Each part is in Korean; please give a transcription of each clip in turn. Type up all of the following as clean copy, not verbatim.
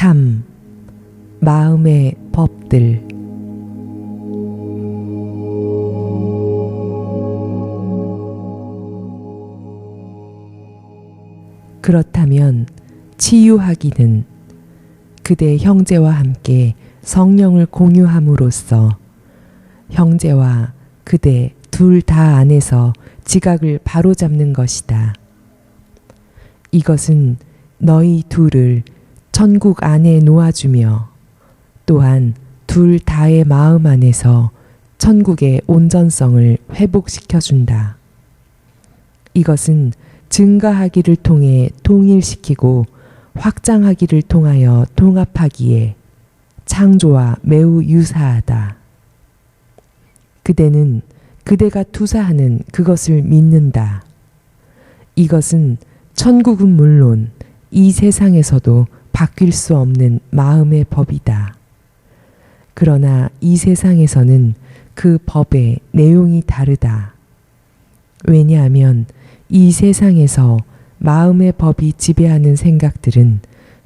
3. 마음의 법들. 그렇다면 치유하기는 그대 형제와 함께 성령을 공유함으로써 형제와 그대 둘 다 안에서 지각을 바로잡는 것이다. 이것은 너희 둘을 천국 안에 놓아주며 또한 둘 다의 마음 안에서 천국의 온전성을 회복시켜준다. 이것은 증가하기를 통해 통일시키고 확장하기를 통하여 통합하기에 창조와 매우 유사하다. 그대는 그대가 투사하는 그것을 믿는다. 이것은 천국은 물론 이 세상에서도 바뀔 수 없는 마음의 법이다. 그러나 이 세상에서는 그 법의 내용이 다르다. 왜냐하면 이 세상에서 마음의 법이 지배하는 생각들은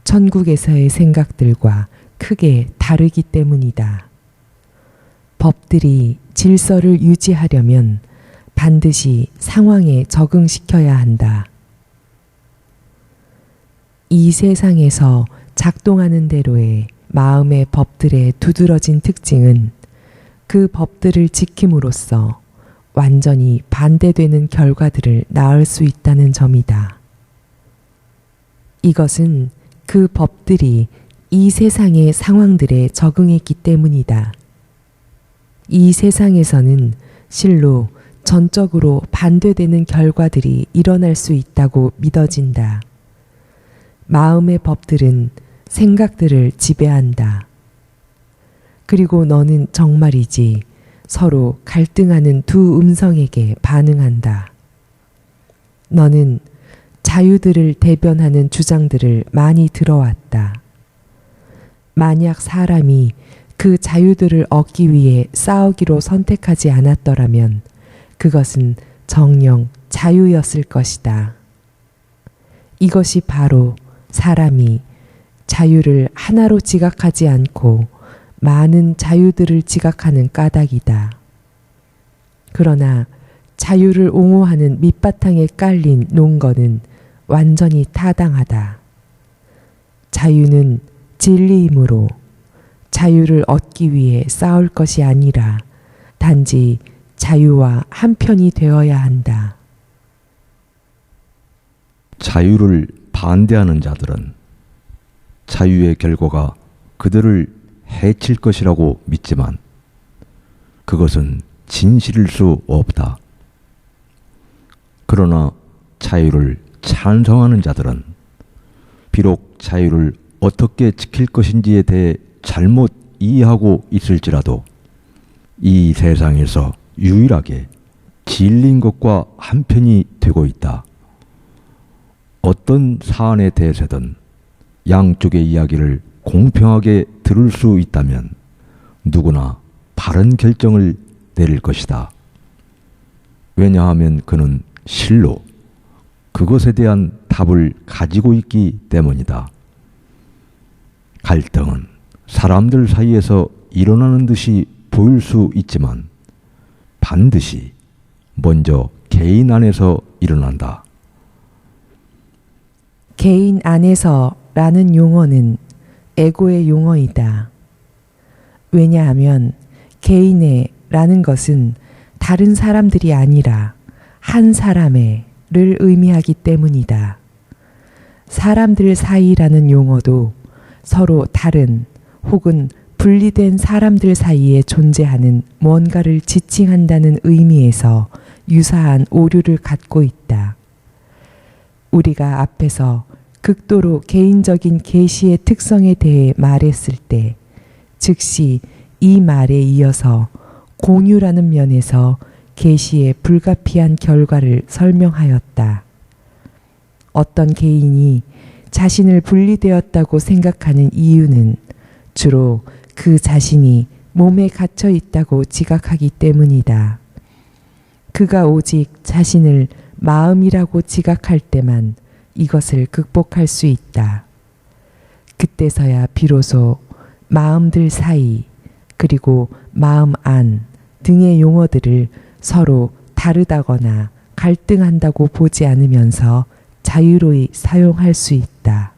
천국에서의 생각들과 크게 다르기 때문이다. 법들이 질서를 유지하려면 반드시 상황에 적응시켜야 한다. 이 세상에서 작동하는 대로의 마음의 법들의 두드러진 특징은 그 법들을 지킴으로써 완전히 반대되는 결과들을 낳을 수 있다는 점이다. 이것은 그 법들이 이 세상의 상황들에 적응했기 때문이다. 이 세상에서는 실로 전적으로 반대되는 결과들이 일어날 수 있다고 믿어진다. 마음의 법들은 생각들을 지배한다. 그리고 너는 정말이지 서로 갈등하는 두 음성에게 반응한다. 너는 자유들을 대변하는 주장들을 많이 들어왔다. 만약 사람이 그 자유들을 얻기 위해 싸우기로 선택하지 않았더라면 그것은 정녕 자유였을 것이다. 이것이 바로 사람이 자유를 하나로 지각하지 않고 많은 자유들을 지각하는 까닭이다. 그러나 자유를 옹호하는 밑바탕에 깔린 논거는 완전히 타당하다. 자유는 진리이므로 자유를 얻기 위해 싸울 것이 아니라 단지 자유와 한편이 되어야 한다. 자유를 반대하는 자들은 자유의 결과가 그들을 해칠 것이라고 믿지만 그것은 진실일 수 없다. 그러나 자유를 찬성하는 자들은 비록 자유를 어떻게 지킬 것인지에 대해 잘못 이해하고 있을지라도 이 세상에서 유일하게 진리인 것과 한편이 되고 있다. 어떤 사안에 대해서든 양쪽의 이야기를 공평하게 들을 수 있다면 누구나 바른 결정을 내릴 것이다. 왜냐하면 그는 실로 그것에 대한 답을 가지고 있기 때문이다. 갈등은 사람들 사이에서 일어나는 듯이 보일 수 있지만 반드시 먼저 개인 안에서 일어난다. 개인 안에서라는 용어는 에고의 용어이다. 왜냐하면 개인의라는 것은 다른 사람들이 아니라 한 사람의를 의미하기 때문이다. 사람들 사이라는 용어도 서로 다른 혹은 분리된 사람들 사이에 존재하는 뭔가를 지칭한다는 의미에서 유사한 오류를 갖고 있다. 우리가 앞에서 극도로 개인적인 계시의 특성에 대해 말했을 때 즉시 이 말에 이어서 공유라는 면에서 계시의 불가피한 결과를 설명하였다. 어떤 개인이 자신을 분리되었다고 생각하는 이유는 주로 그 자신이 몸에 갇혀 있다고 지각하기 때문이다. 그가 오직 자신을 마음이라고 지각할 때만 이것을 극복할 수 있다. 그때서야 비로소 마음들 사이 그리고 마음 안 등의 용어들을 서로 다르다거나 갈등한다고 보지 않으면서 자유로이 사용할 수 있다.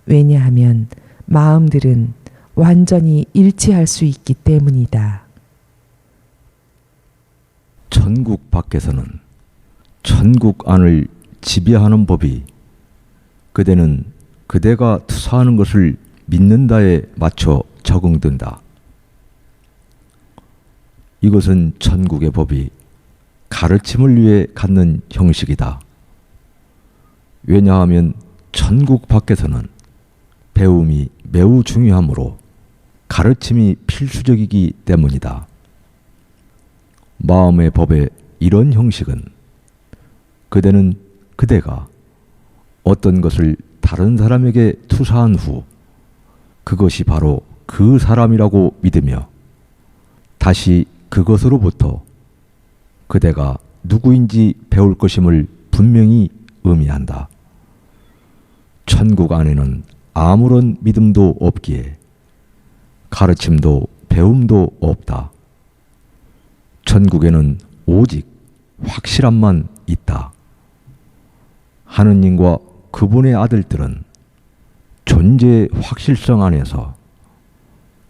왜냐하면 마음들은 완전히 일치할 수 있기 때문이다. 천국 밖에서는 천국 안을 지배하는 법이 그대는 그대가 투사하는 것을 믿는다에 맞춰 적응된다. 이것은 천국의 법이 가르침을 위해 갖는 형식이다. 왜냐하면 천국 밖에서는 배움이 매우 중요하므로 가르침이 필수적이기 때문이다. 마음의 법의 이런 형식은 그대는 그대가 어떤 것을 다른 사람에게 투사한 후 그것이 바로 그 사람이라고 믿으며 다시 그것으로부터 그대가 누구인지 배울 것임을 분명히 의미한다. 천국 안에는 아무런 믿음도 없기에 가르침도 배움도 없다. 천국에는 오직 확실함만 있다. 하느님과 그분의 아들들은 존재의 확실성 안에서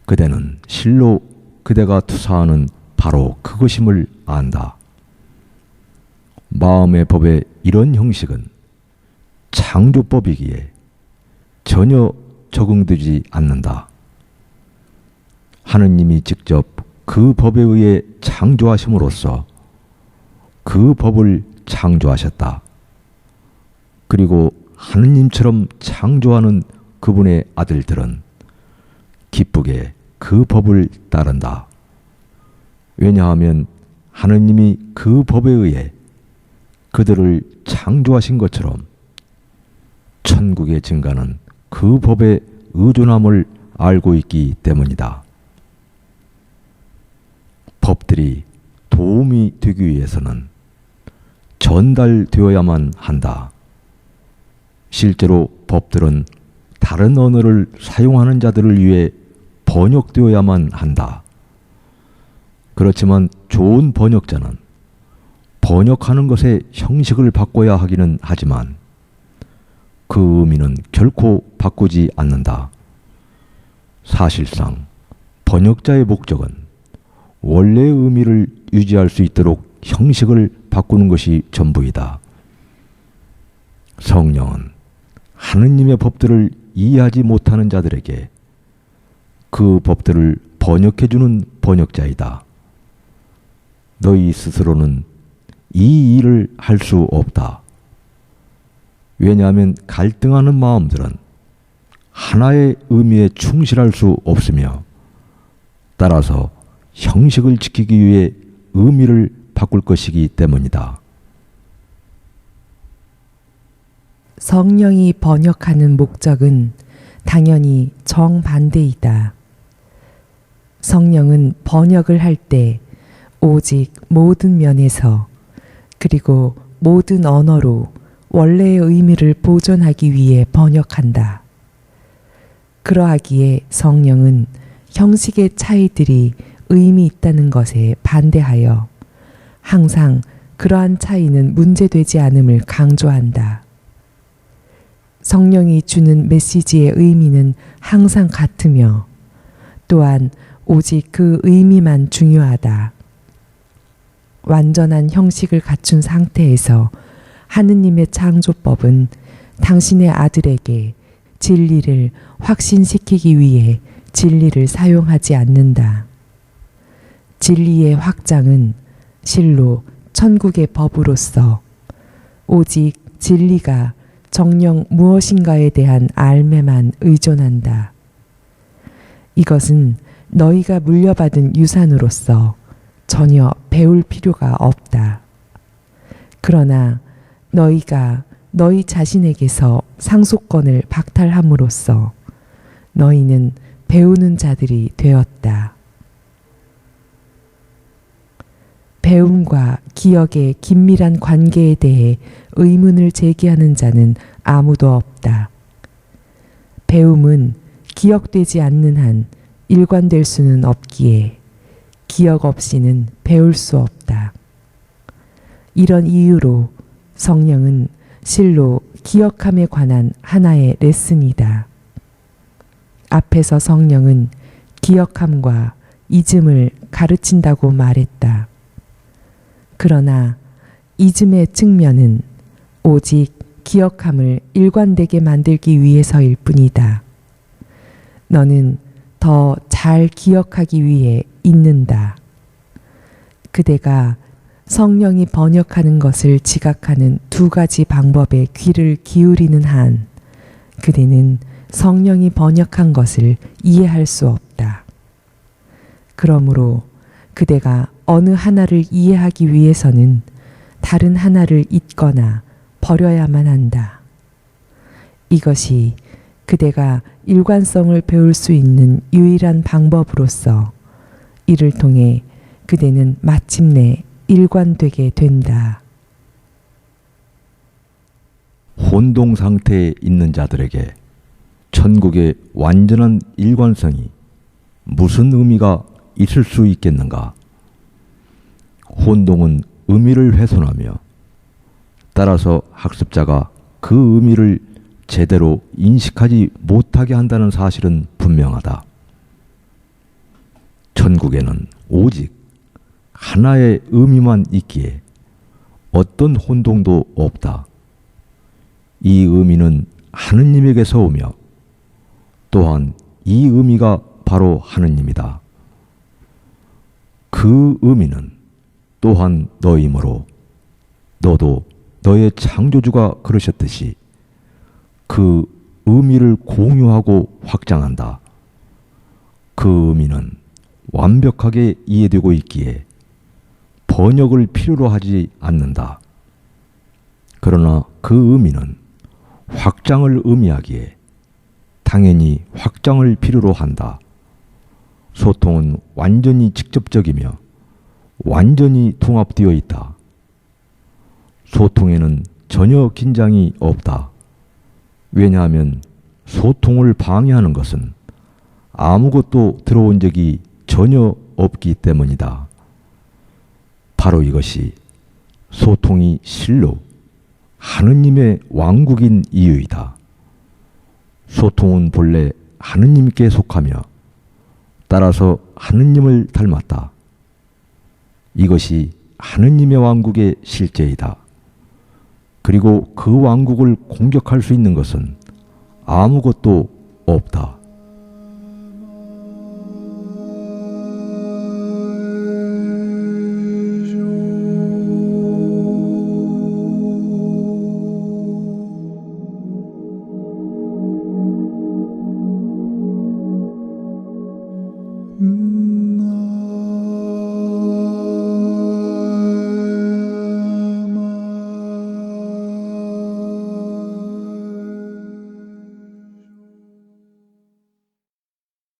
그대는 실로 그대가 투사하는 바로 그것임을 안다. 마음의 법의 이런 형식은 창조법이기에 전혀 적응되지 않는다. 하느님이 직접 그 법에 의해 창조하심으로써 그 법을 창조하셨다. 그리고 하느님처럼 창조하는 그분의 아들들은 기쁘게 그 법을 따른다. 왜냐하면 하느님이 그 법에 의해 그들을 창조하신 것처럼 천국의 증가는 그 법의 의존함을 알고 있기 때문이다. 법들이 도움이 되기 위해서는 전달되어야만 한다. 실제로 법들은 다른 언어를 사용하는 자들을 위해 번역되어야만 한다. 그렇지만 좋은 번역자는 번역하는 것의 형식을 바꿔야 하기는 하지만 그 의미는 결코 바꾸지 않는다. 사실상 번역자의 목적은 원래의 의미를 유지할 수 있도록 형식을 바꾸는 것이 전부이다. 성령은 하느님의 법들을 이해하지 못하는 자들에게 그 법들을 번역해주는 번역자이다. 너희 스스로는 이 일을 할 수 없다. 왜냐하면 갈등하는 마음들은 하나의 의미에 충실할 수 없으며 따라서 형식을 지키기 위해 의미를 바꿀 것이기 때문이다. 성령이 번역하는 목적은 당연히 정반대이다. 성령은 번역을 할 때 오직 모든 면에서 그리고 모든 언어로 원래의 의미를 보존하기 위해 번역한다. 그러하기에 성령은 형식의 차이들이 의미 있다는 것에 반대하여 항상 그러한 차이는 문제되지 않음을 강조한다. 성령이 주는 메시지의 의미는 항상 같으며 또한 오직 그 의미만 중요하다. 완전한 형식을 갖춘 상태에서 하느님의 창조법은 당신의 아들에게 진리를 확신시키기 위해 진리를 사용하지 않는다. 진리의 확장은 실로 천국의 법으로서 오직 진리가 정녕 무엇인가에 대한 알매만 의존한다. 이것은 너희가 물려받은 유산으로서 전혀 배울 필요가 없다. 그러나 너희가 너희 자신에게서 상속권을 박탈함으로써 너희는 배우는 자들이 되었다. 배움과 기억의 긴밀한 관계에 대해 의문을 제기하는 자는 아무도 없다. 배움은 기억되지 않는 한 일관될 수는 없기에 기억 없이는 배울 수 없다. 이런 이유로 성령은 실로 기억함에 관한 하나의 레슨이다. 앞에서 성령은 기억함과 잊음을 가르친다고 말했다. 그러나 잊음의 측면은 오직 기억함을 일관되게 만들기 위해서일 뿐이다. 너는 더 잘 기억하기 위해 잊는다. 그대가 성령이 번역하는 것을 지각하는 두 가지 방법에 귀를 기울이는 한 그대는 성령이 번역한 것을 이해할 수 없다. 그러므로 그대가 어느 하나를 이해하기 위해서는 다른 하나를 잊거나 버려야만 한다. 이것이 그대가 일관성을 배울 수 있는 유일한 방법으로서 이를 통해 그대는 마침내 일관되게 된다. 혼동 상태에 있는 자들에게 천국의 완전한 일관성이 무슨 의미가 있을 수 있겠는가? 혼동은 의미를 훼손하며 따라서 학습자가 그 의미를 제대로 인식하지 못하게 한다는 사실은 분명하다. 천국에는 오직 하나의 의미만 있기에 어떤 혼동도 없다. 이 의미는 하느님에게서 오며 또한 이 의미가 바로 하느님이다. 그 의미는 또한 너이므로 너도 너의 창조주가 그러셨듯이 그 의미를 공유하고 확장한다. 그 의미는 완벽하게 이해되고 있기에 번역을 필요로 하지 않는다. 그러나 그 의미는 확장을 의미하기에 당연히 확장을 필요로 한다. 소통은 완전히 직접적이며 완전히 통합되어 있다. 소통에는 전혀 긴장이 없다. 왜냐하면 소통을 방해하는 것은 아무것도 들어온 적이 전혀 없기 때문이다. 바로 이것이 소통이 실로 하느님의 왕국인 이유이다. 소통은 본래 하느님께 속하며 따라서 하느님을 닮았다. 이것이 하느님의 왕국의 실제이다. 그리고 그 왕국을 공격할 수 있는 것은 아무것도 없다.